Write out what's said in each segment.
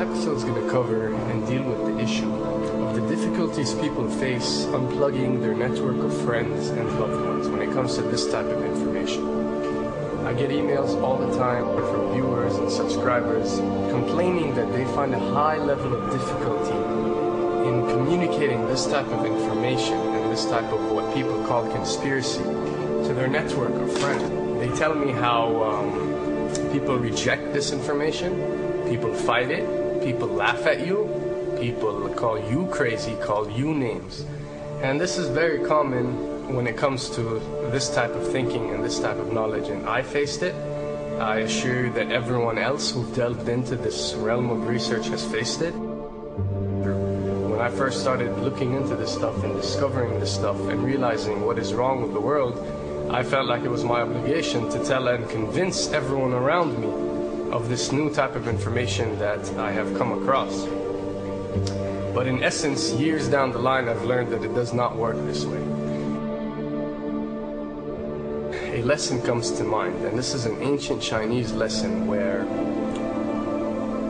episode is going to cover and deal with the issue of the difficulties people face unplugging their network of friends and loved ones when it comes to this type of information. I get emails all the time from viewers and subscribers complaining that they find a high level of difficulty in communicating this type of information and this type of what people call conspiracy to their network of friends. They tell me how people reject this information, people fight it, people laugh at you, people call you crazy, call you names. And this is very common when it comes to this type of thinking and this type of knowledge, and I faced it. I assure you that everyone else who delved into this realm of research has faced it. When I first started looking into this stuff and discovering this stuff and realizing what is wrong with the world, I felt like it was my obligation to tell and convince everyone around me of this new type of information that I have come across. But in essence, years down the line, I've learned that it does not work this way. A lesson comes to mind, and this is an ancient Chinese lesson where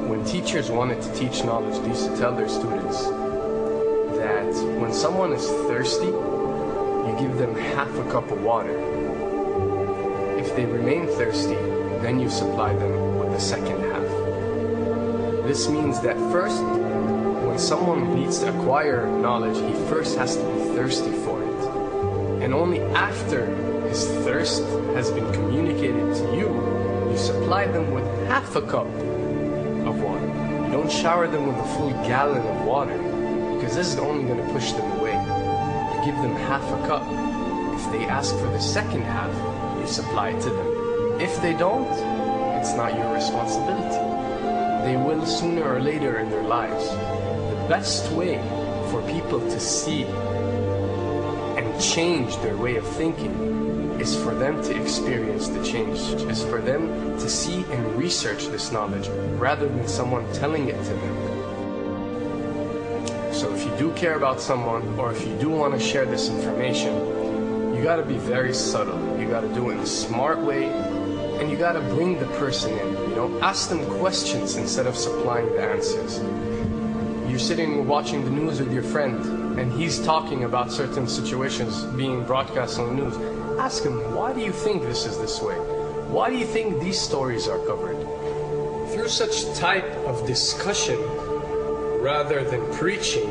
when teachers wanted to teach knowledge, they used to tell their students that when someone is thirsty, you give them half a cup of water. If they remain thirsty, then you supply them with the second half. This means that first, when someone needs to acquire knowledge, he first has to be thirsty for it. And only after his thirst has been communicated to you, you supply them with half a cup of water. You don't shower them with a full gallon of water, because this is only going to push them away. You give them half a cup. If they ask for the second half, you supply it to them. If they don't, it's not your responsibility. They will sooner or later in their lives. The best way for people to see and change their way of thinking is for them to experience the change, is for them to see and research this knowledge rather than someone telling it to them. So if you do care about someone, or if you do want to share this information, you got to be very subtle. You got to do it in a smart way, and you got to bring the person in. You know, ask them questions instead of supplying the answers. You're sitting watching the news with your friend, and he's talking about certain situations being broadcast on the news. Ask him, why do you think this is this way? Why do you think these stories are covered? Through such type of discussion, rather than preaching,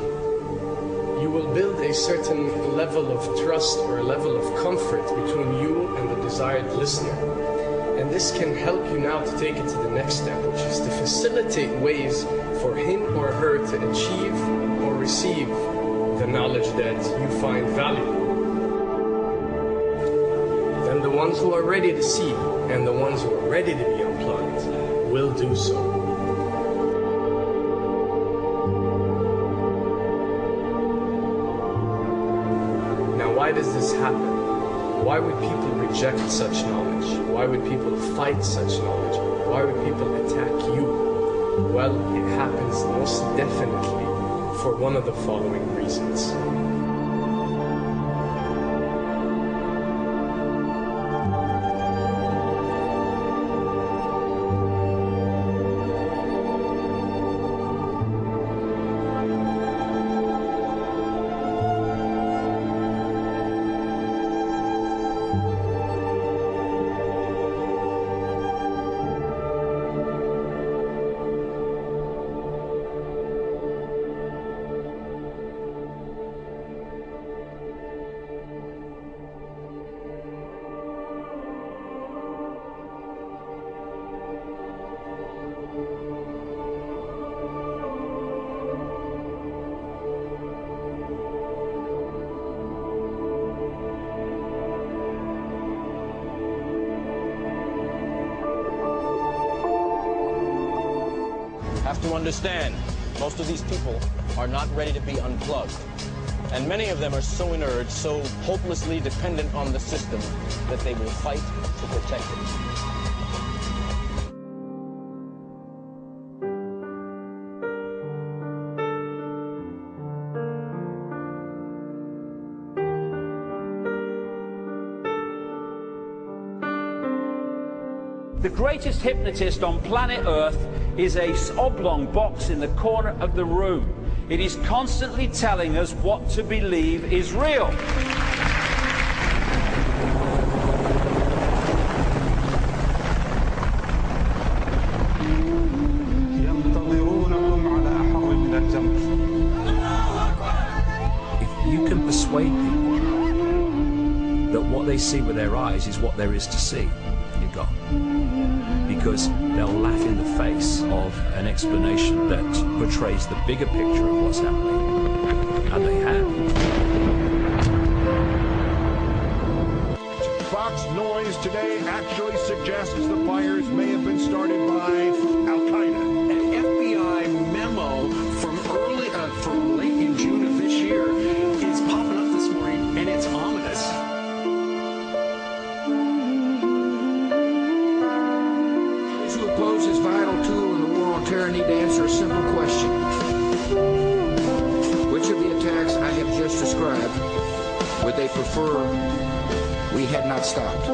you will build a certain level of trust or a level of comfort between you and the desired listener. And this can help you now to take it to the next step, which is to facilitate ways for him or her to achieve or receive the knowledge that you find valuable. Then the ones who are ready to see and the ones who are ready to be unplugged will do so. Why does this happen? Why would people reject such knowledge? Why would people fight such knowledge? Why would people attack you? Well, it happens most definitely for one of the following reasons. Have to understand, most of these people are not ready to be unplugged. And many of them are so inert, so hopelessly dependent on the system, that they will fight to protect it. The greatest hypnotist on planet Earth is a oblong box in the corner of the room. It is constantly telling us what to believe is real. If you can persuade people that what they see with their eyes is what there is to see, you're gone. Because they'll laugh in the face of an explanation that portrays the bigger picture of what's happening. And they have. Fox noise today actually suggests the fires may have been started by Al-Qaeda. An FBI memo from late in June of this year is popping up this morning, and it's ominous. Those who oppose this vital tool in the war on terror need to answer a simple question. Which of the attacks I have just described would they prefer we had not stopped?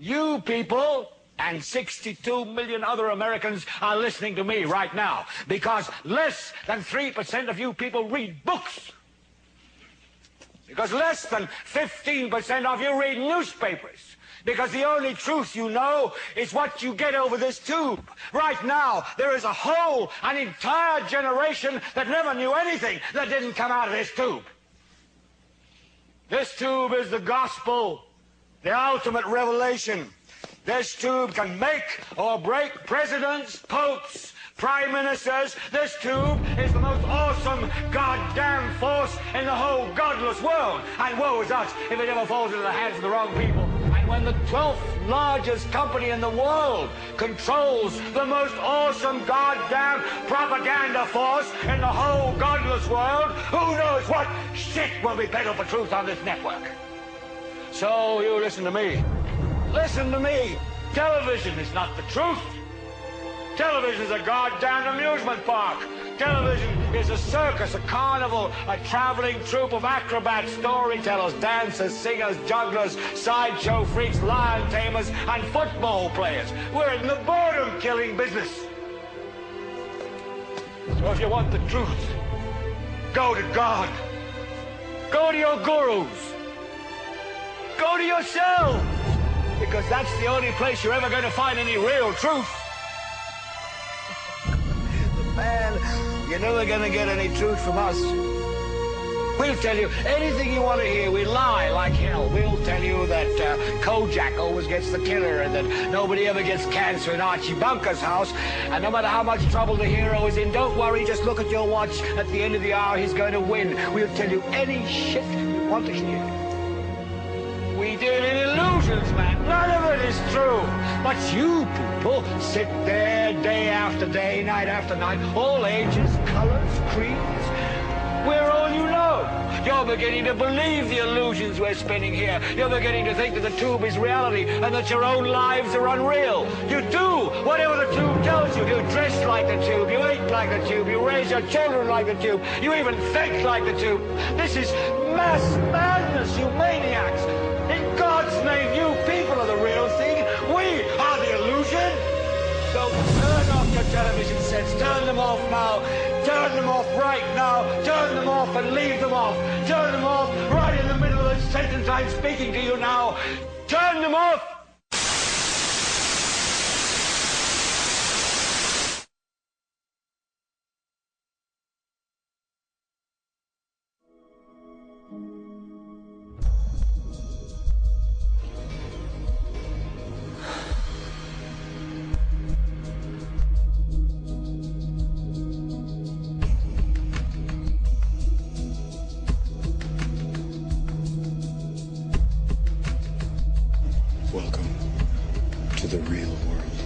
You people and 62 million other Americans are listening to me right now because less than 3% of you people read books. Because less than 15% of you read newspapers. Because the only truth you know is what you get over this tube. Right now, there is an entire generation that never knew anything that didn't come out of this tube. This tube is the gospel, the ultimate revelation. This tube can make or break presidents, popes, prime ministers. This tube is the most awesome goddamn force in the whole godless world. And woe is us if it ever falls into the hands of the wrong people. And when the 12th largest company in the world controls the most awesome goddamn propaganda force in the whole godless world, who knows what shit will be peddled for truth on this network. So you listen to me. Listen to me. Television is not the truth. Television is a goddamn amusement park. Television is a circus, a carnival, a traveling troupe of acrobats, storytellers, dancers, singers, jugglers, sideshow freaks, lion tamers, and football players. We're in the boredom-killing business. So if you want the truth, go to God. Go to your gurus. Go to yourself. Because that's the only place you're ever going to find any real truth. Man, you're never going to get any truth from us. We'll tell you anything you want to hear. We lie like hell. We'll tell you that Kojak always gets the killer and that nobody ever gets cancer in Archie Bunker's house. And no matter how much trouble the hero is in, don't worry, just look at your watch. At the end of the hour, he's going to win. We'll tell you any shit you want to hear. We deal in illusions, man. None of it is true. But you people sit there day after day, night after night, all ages, colors, creeds. We're all you know. You're beginning to believe the illusions we're spinning here. You're beginning to think that the tube is reality and that your own lives are unreal. You do whatever the tube tells you. You dress like the tube. You eat like the tube. You raise your children like the tube. You even think like the tube. This is mass madness, you maniacs. In God's name, you people are the real thing. We are the illusion. So turn off your television sets. Turn them off now. Turn them off right now. Turn them off and leave them off. Turn them off right in the middle of the sentence I'm speaking to you now. Turn them off. Welcome to the real world.